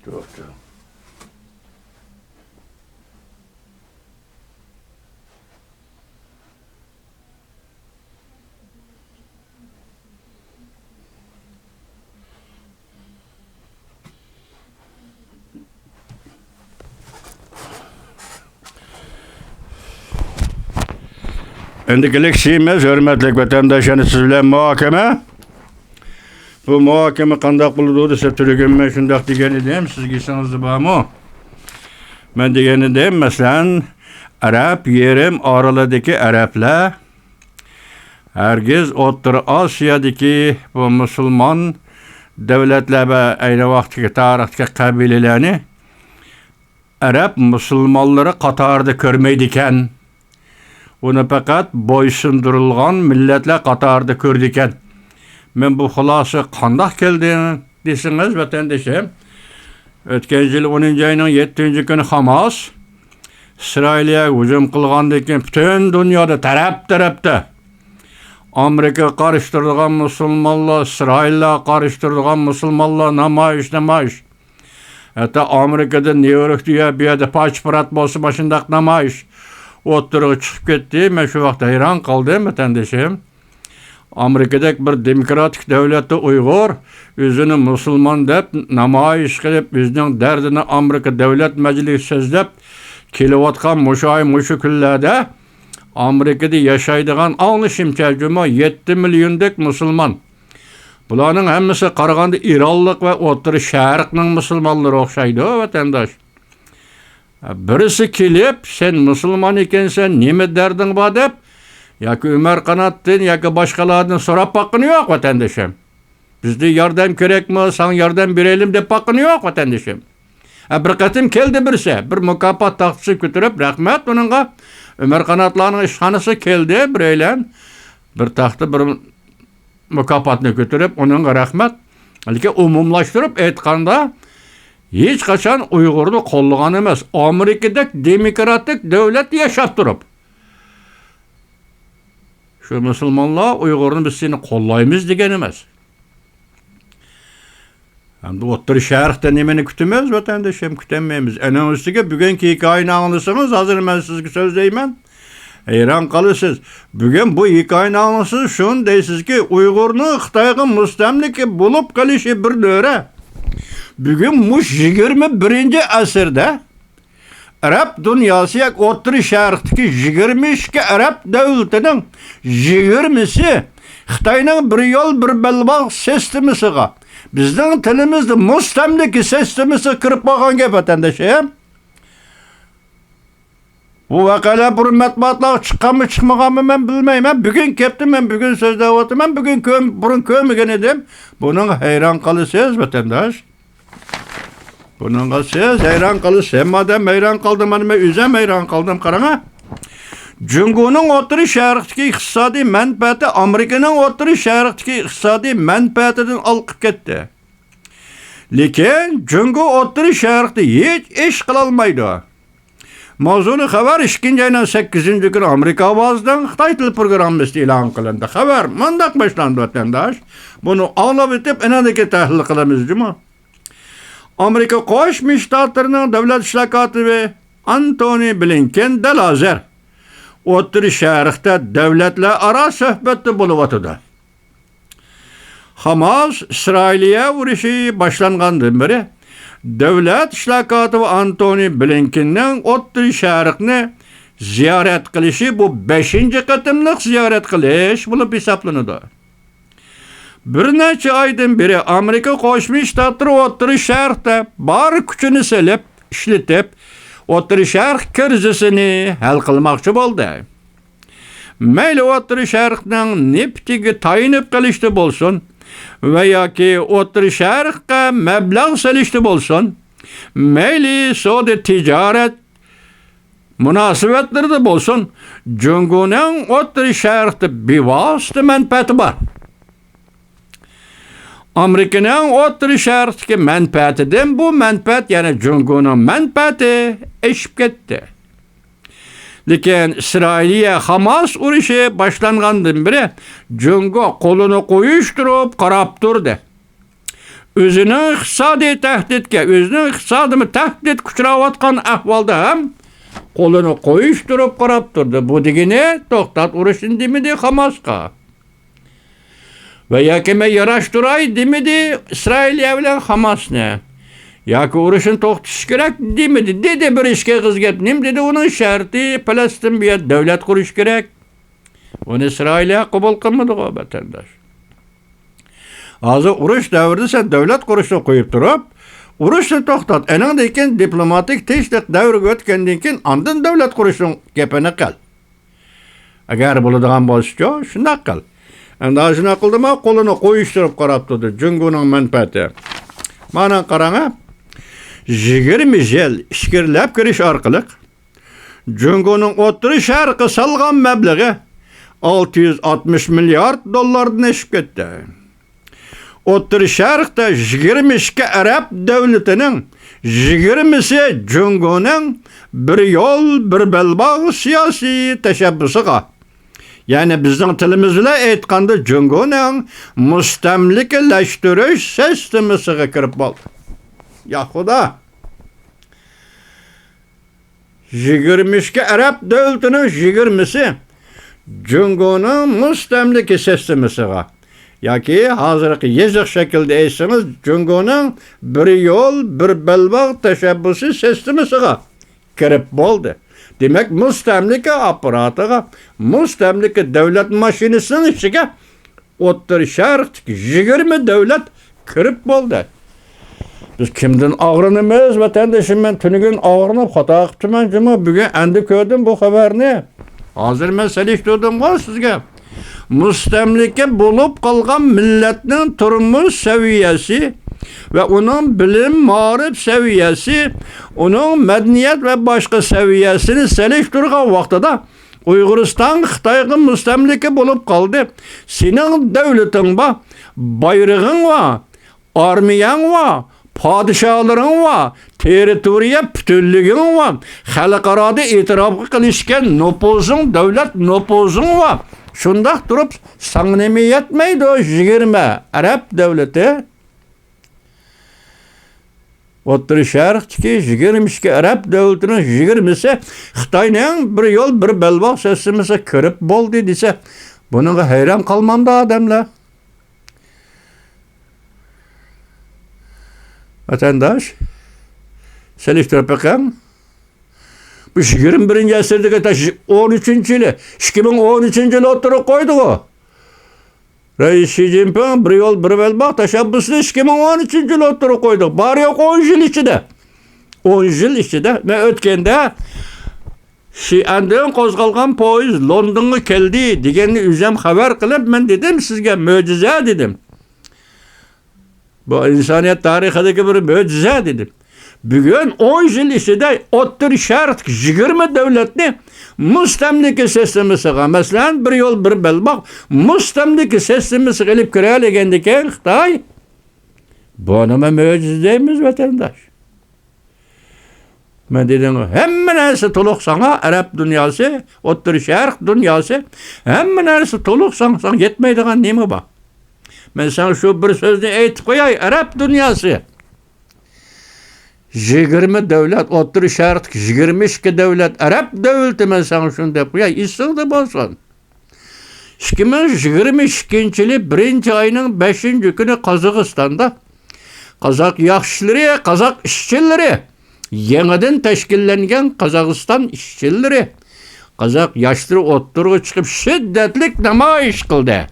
Çok çok. Endikilik şeyimiz, hürmetlik vatandaşlarını sizlerle muhakeme. Bu muhakeme kandak bulunduğu dese Türk'ün şundak degen edeyim, siz giyseniz var mı? Ben degen edeyim, mesela Arap yerim araladaki Araplar, herkes Orta Asya'daki bu Müslüman devletler ve aynı vaktki tarihteki kabilelerini Arap Müslümanları Katar'da görmeydiken, onu fakat boysundurulgan milletler Katar'da gördüken, men bu xulası qandaq keldi desiniz vatandaşım. Ötken yıl 10. ayının 7. günü Hamas İsrail'e hücum kılgandan keyin bütün dünyada tarap-tarapta Amerika karıştırdıgan Müslümanlar, İsrail'le karıştırdıgan Müslümanlar namayış. Hatta Amerika'da New York'ta bir yerde paçparat bolsa başındaq namayış oturuğa çıkıp ketdi. Men şu vaqt hayran kaldım vatandaşım. Amerika'daki bir demokratik devlette Uygur özünü Müslüman dep namayış kılıp bizning derdini Amerika Devlet Meclisi sözlep kelayotgan muşu kunlarda Amerika'da yaşaydigan anlaşımçı 7 milyondek Müslüman. Bularning hammasi qaraganda İranlik ve O'rta Sharqning musulmonlari o'xshaydi vatandaş. Birisi kelib, sen Müslüman ekansan, nima derding bor deb yoki Ömer Kanat'tan yoki boshqalardan so'rab baqqani yo'q vatandaşım. Bizde yardım kerakmi, sana yardım berelim deb baqqani yo'q vatandaşım. Bir qatim keldi birisi, bir mukofot taxtisi ko'tarib, rahmat uningga. Ömer Kanatlarning ishxonasi keldi, bireylan bir taxta bir mukofotni ko'tarib, uningga rahmat. Lekin umumlashtirib aytganda hech qachon Uyg'urni qo'llagan emas. Amerikadagi demokratik davlat yashab turib. Şu Müslümanlar Uyg'urni biz seni qo'llaymiz degan emas. Hamda O'rta Sharqda nimani kutamiz vatandaşım, kutamaymiz. Ana ustiga bugungi hikoyani anglasangiz, hozir men sizga so'zlayman. Hayron qalasiz. Bugun bu hikoyani anglasangiz, shuni deysizki, Uyg'urni Xitoyga mustamlika bo'lib qolishi bir dövrə. Bugün muş 21. asırda Arap dünyası O'rta Sharqdagi 22 Arap devletinin 20'si Xitoyning bir yo'l bir belbog' sistemasiga, bizning tilimizda mustamlika sistemasi kirib qolgan gap vatandaşım. Bu vakalar burun matbuatlar çıqqanmı çıkmaganmı ben bilmeyim. Bugün keptim, ben bugün sözde oturmam, bugün burun kömegen edim. Bunun hayran kalısınız vatandaş. Bununla siz hayran kalısınız. Madem hayran kaldım, ben üzem hayran kaldım karana. Cumhur'un O'rta Sharqdagi iqtisodiy manfaati Amerikaning O'rta Sharqdagi iqtisodiy manfaatidan olqib ketdi. Lekin Cumhur O'rta Sharqda hech ish qila olmaydi. Mavzuni xabar 2. ayının 8. günü Amerika ovozidan Xitoy til programmasi e'lon qilindi. Xabar mundaq boshlandi vatandaş. Bunu anglab etib, anadagi tahlil qilamizmi? Amerika Qo'shma Shtatlarining davlat ishlar kotibi Antony Blinken dalazer O'rta Sharqda davlatlararo suhbatda bo'lib o'tdi. Hamas İsrail'e urushi boshlangandan beri Devlet ishlar kotibi Antony Blinkenning O'rta Sharqni ziyorat qilishi bu 5-chi qatimliq ziyorat qilish bo'lib hisoblanadi. Bir necha aydan beri Amerika Qo'shma Shtatlari O'rta Sharqda bor kuchini selib, ishlatib, O'rta Sharq krizisini hal qilmoqchi bo'ldi. Mayli O'rta Sharqning neftiga tayinib qilishda bo'lsin va yoki O'rta Sharqqa mablag' solishda bo'lsin, mayli savdo tijorat munosabatlarida bo'lsin, Cumhurning O'rta Sharqda bevosita manfaati bor. Amerikaning O'rta Sharqdagi manfaatidan bu manfaat yana Cumhurning manfaati eshib ketdi. Lekin İsrail'e Hamas urushi boshlangandan beri Cumhur qo'lini qo'yishtirib qarab turdi. özünün iqtisadi təhdidke, özünün iqtisadını təhdid kuchurayotgan ahvalda ham qo'lini qo'yishtirib qarab turdi. Bu degeni to'xtat urushni demidi Hamasqa. Ve yakime yaraştıray demedi İsrail'e bilen Hamas'ne. Yaki urushni to'xtatish kerak demedi. Dedi bir ishga qizgab. Nim dedi onun şartı Falastin bir devlet qurish kerak. Onu İsrail'e qabul qilmadi o vatandaş. Hozir urush davrida sen devlet qurishni qo'yib turib, urushni to'xtat. Eningdan keyin diplomatik tinchlik davriga o'tgandan keyin andin devlet qurishni gapini qil. Agar bo'ladigan bo'lsa, shunday qil. Endi shuna qildimi, qo'lini qo'yishtirib qarab turdi. Jungoning manfaati. Mana qarang, 20 yil ishkirlab kirish orqali Jungoning o'tiri sharqi salgan mablag'i 660 milliard dollardan oshib ketdi. O'tiri sharqda 22 arab davlatining 20si Jungoning bir yo'l, bir belbog' siyosiy tashabbusiga, yani bizning tilimiz bilan aytganda Jungoning mustamlikalashtirish sistemasiga kirib qoldi. Ya Xudo. 22 arab davlatining 20si Jungoning mustamlika sistemasiga, yoki hozirgi yeziq shaklda aytsangiz Jungoning bir yo'l, bir belbog' tashabbusi sistemasiga kirib bo'ldi. Demek mustamlika aparatiga, mustamlika davlat mashinasining ichiga O'rta Sharqdagi 20 davlat kirib bo'ldi. Biz kimdan og'rinamiz, vatandoshim, men tunigun og'rinib xato qilibman, juma bugun endi ko'rdim bu xabarni. Hozir men selishtirdim sizga. Mustamlika bo'lib qolgan millatning turmush saviyasi ve onun bilim, ma'rif seviyesi, onun medeniyet ve başka seviyesini seliştirgan vaxtıda Uyg'uriston Xitoyga mustamlika bo'lib qoldi. Sening davlating bor, bayrog'ing bor, armiyang bor, padişahların var, territoriya bütünlüğün var, xalqarada e'tirof qilishgan nüfuzun, devlet nüfuzun var. Şundak durup sangnemi yetmeydi o 20 Arap devleti. O'rta Sharqdagi 22 Arab devletinin 20'si Xitoyning bir yo'l, bir belbog' sistemasiga kirib bo'ldi desa, bunga hayron qolmanda odamlar. Vatandaş, selishtirib bakam. Bu 21. asırdagi 13-yili, 2013-yili o'tirib qo'ydi o. Reis Xi Jinping bir yo'l, bir belbog' tashabbusini 2013-yili o'tirib qo'ydi. Bari yo'q 10 yil ichida. 10 yil ichida men o'tganda Xi'andan qo'zg'algan poyezd Londonga keldi deganni o'zim xabar qilib, men dedim sizga mo'jiza dedim. Bu insoniyat tarixidagi bir mo'jiza dedim. Bugün 10 yil ichida O'rta Sharq 20 davlatni mustamlika sistemasiga, masalan, bir yo'l, bir belbog' mustamlika sistemasiga ilib kira olgandan keyin Xitoy bu nima mo'jiza deymiz vatandosh. Men dedim, hamma narsa to'liq sana Arab dunyosi, O'rta Sharq dunyosi, hamma narsa to'liq sana yetmaydigan nima bor? Men sana şu bir so'zni aytib qo'yay, Arab dunyosi 20 devlet, O'rta Sharq 22 devlet, Arab devleti, men sana şunu deb qo'yay, isig'da bo'lsin. 2022-yili 1-oyning 5-kuni Qozog'istonda Qozoq yaxshilari, Qozoq ishchilari, yangidan tashkillangan Qozog'iston ishchilari, Qozoq yoshlari o'ttirga chiqib shiddatli namoyish qildi.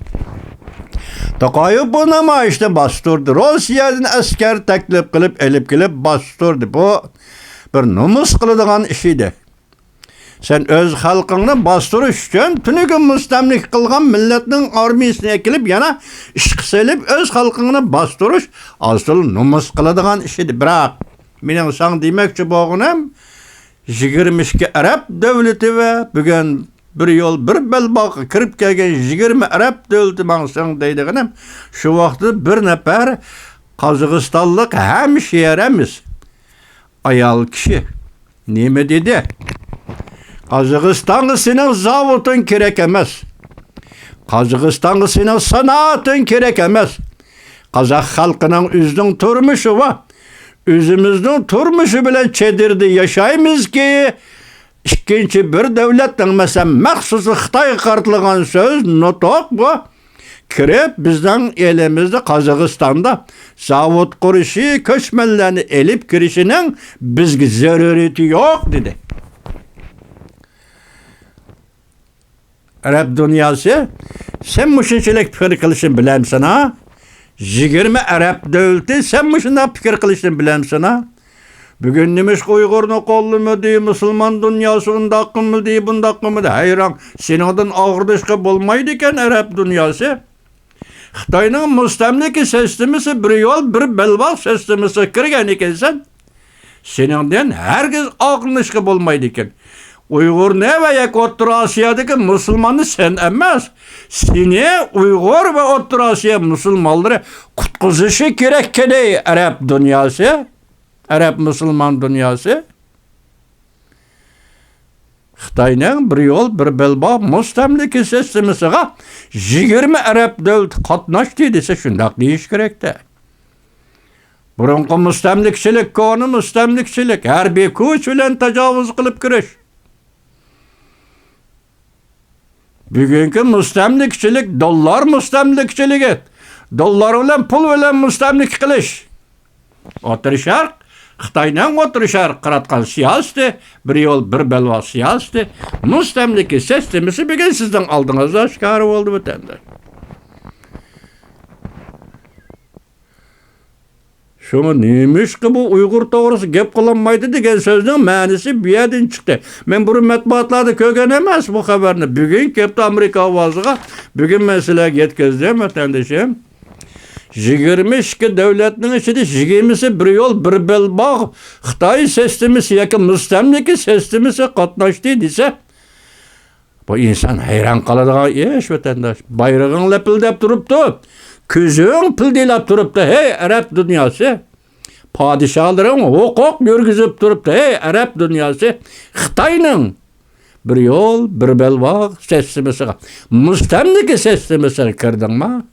To'qayev bu namoyishda bostirdi. Rossiyadan askar taklif qilib, elib kelib bostirdi. Bu bir nomus qiladigan ish edi. Sen öz xalqingni bostirish uchun tunugun mustamlik qilgan millatning armiyasini kelib yana ish qilib öz xalqingni bostirish asl nomus qiladigan ish edi. Biroq mening san demoqchi bo'lganim 22 Arab davlati va bugun bir yo'l, bir belbog' kirib kelgan 20 Arab davlati maqsan deydiganim, şu vaqtda bir nafar Qozog'istonlik hamshiramiz ayol kishi nima dedi? Qozog'istonga sening zavoding kerak emas. Qozog'istonga sening sanoating kerak emas. Kazak halkının üzünün turmuşu var. Üzümüzün turmuşu bile çedirdi yaşayımız ki ikinci bir devletten mesela məxsusu Xitay kartılığın söz notok bu. Kirip bizden elimizde Kazakistan'da zavod kuruşu köşmellerini elip kirişinin bizge zaruriyeti yok dedi. Arap dünyası sen muşunçilik fikir kılışın bilemsin ha? 20 Arap devleti sen muşundan fikir kılışın bilemsin ha? Bugün nemiş Uygur'unu kollu mu diye, Müslüman dünyası undakı mı diye, bundakı mı diye, hayran. Senadın ağırdışkı bulmaydıyken Arap dünyası. Xitayning mustamliki sistemasi bir yol bir belbaq sistemasi kirgan ekansan, seningdan hergiz og'inishga bo'lmaydi ekan. Uyg'ur ne va yak O'rta Osiyodagi musulmonni sen emas, seni Uyg'ur va O'rta Osiyo musulmonlari qutqizishi kerak kedi Arab dunyosi, Arab musulmon dunyosi. Xitayning bir yol bir belbaq mustamliki sistemasiga 20 Arab davlat qatnashdi desa shundoq deyish kerakda. Burunqi mustamlikchilik, koni mustamlikchilik, harbiy kuch bilan tajovuz qilib kirish. Bugungi mustamlikchilik dollar mustamlikchiligi. Dollar bilan pul bilan mustamlik qilish. O'rta Sharq Xitayning O'rta Sharq qaratgan siyosati bir yo'l bir belbaq siyosati mustamliki sistemasi bugun sizning oldingizda oshkor bo'ldi vatandosh. Şunu neymiş ki bu Uygur doğrusu gep kılanmaydı degan sözün ma'nisi bu yerden çıktı. Men bu matbuatlarda köken emas bu haberini. Bugün kepti Amerika avazıga. Bugün mesele yetkizdim vatandaşım. 22 devletinin içinde 20'si bir yol bir belbaq Xitay sistemisi yakın mustamliki sistemisi katnaştı dese bu insan hayran kaladigan iş vatandaş. Bayrağın lepildep duruptu. Küzün pildilap duruptu. Hey Arap dünyası. Padişahların hukuk yürgüzüp duruptu. Hey Arap dünyası. Xitay'nın bir yol bir belbaq sistemisi mustamliki sistemisi kirdin mi?